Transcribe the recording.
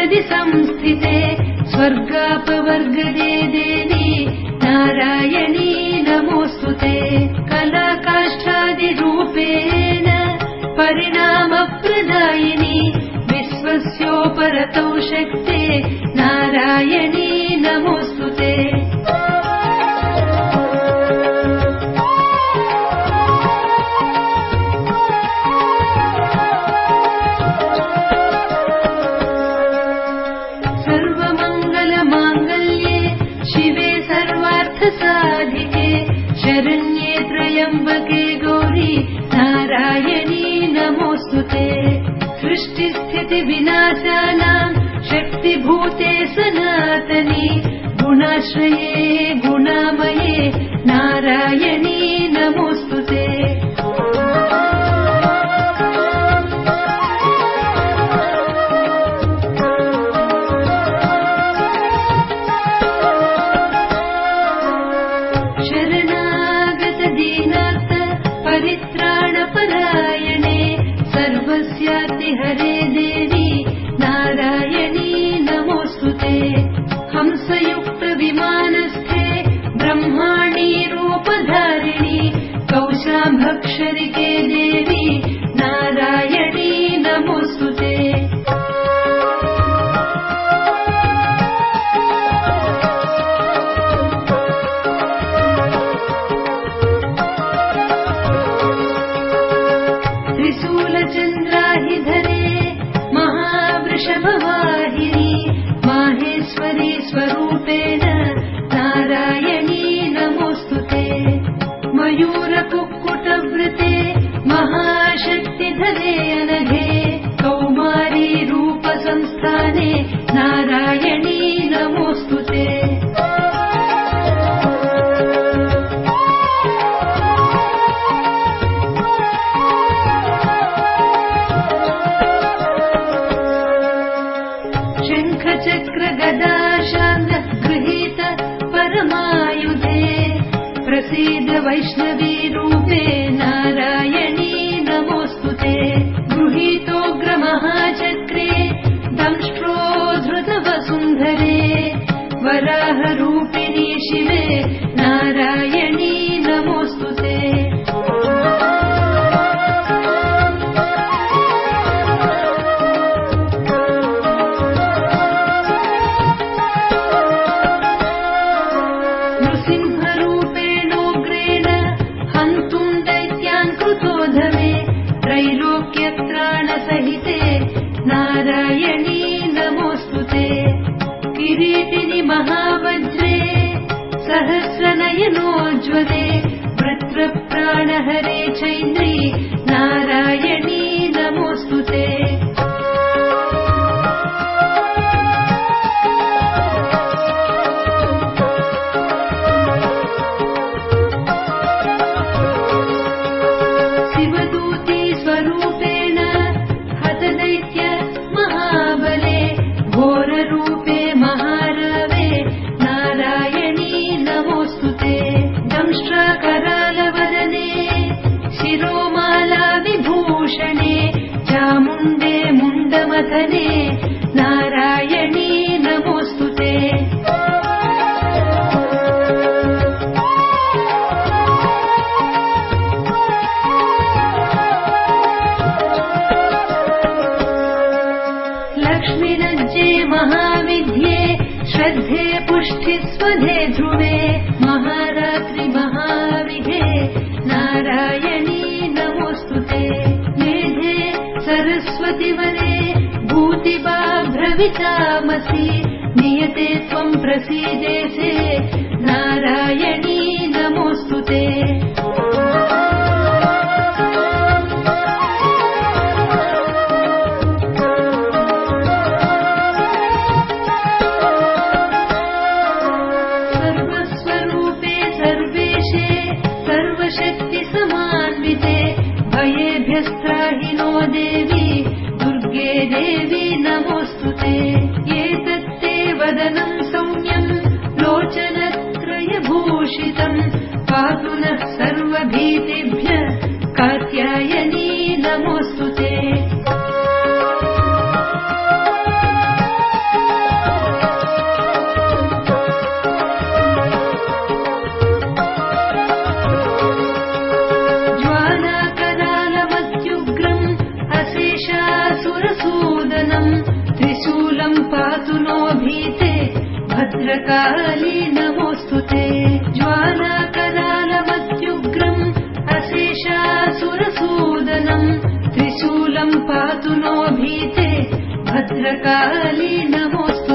हृदि संस्थिते स्वर्गापवर्गदे देवी नारायणी नमोऽस्तुते। कलाकाष्ठादिरूपेण परिणामप्रदायिनी विश्वस्योपरतौ शक्ते नारायणी नमोऽस्तुते। सर्वमङ्गलमाङ्गल्ये शिवे सर्वार्थसाधिके शरण्ये त्र्यम्बके गौरी नारायणी नमोऽस्तुते। सृष्टिस्थितिविनाशानां शक्तिभूते सनातनी गुणाश्रये गुणामये नारायणी नमोऽस्तुते। शरणागत दीनार्थ परित्राणपरायणे सर्वस्यातिहरे देवी नारायणी नमोऽस्तुते। हंसयुक्त विमानस्थे ब्रह्माणी रूपधारिणी कौशाम्भक्षरिके देवी नारायणी नमोऽस्तुते। त्रिशूलचन्द्राहिधरे महावृषभवाहिनी माहेश्वरी स्वरूपेण नारायणी नमोऽस्तुते। मयूरकुक्कुटवृते महाशक्तिधरे अनघे कौमारी रूपसंस्थाने नारायणी नमोऽस्तुते। शङ्खचक्रगदाशार्ङ्ग गृहीत परमायुधे प्रसीद वैष्णवी रूपे नारायणी नमोऽस्तुते। गृहीतोग्रमहाचक्रे दंष्ट्रोद्धृतवसुन्धरे वराहरूपिणी शिवे नारायणी नमोऽस्तुते। नृसिंहरूपेणोग्रेण हन्तुं दैत्यान् कृतोधमे त्रैलोक्यत्राणसहिते नारायणी नमोऽस्तुते। किरीटिनि महावज्रे सहस्रनयनोज्ज्वले वृत्रप्राणहरे चैन्द्री नारायणी नमोऽस्तुते। शिवदूती स्वरूपेण हतदैत्य महाबले घोररूपे महारवे नारायणी नमोऽस्तुते। दंष्ट्राकरालवदने शिरोमाला विभूषणे चामुण्डे मुण्डमथने नारायणी नमोऽस्तुते। लक्ष्मीनज्जे महाविद्ये श्रद्धे पुष्टिस्वधे ध्रुवे महारात्रि महाविघे नारायणी नमोऽस्तुते। मेधे सरस्वतिवरे भूतिबाभ्रवितामसि नियते त्वं प्रसीदेसे नारायणी नमोऽस्तुते। शक्तिसमान्विते भयेभ्यस्त्राहिनो देवी दुर्गे देवी नमोऽस्तुते। एतत्ते वदनं सौम्यं लोचनत्रयभूषितं पातु नः सर्व भीते भद्रकाली नमोऽस्तुते ज्वालाकरालमत्युग्रम् अशेषासुरसूदनम् त्रिशूलम् पातु नो भीते भद्रकाली नमोऽस्तुते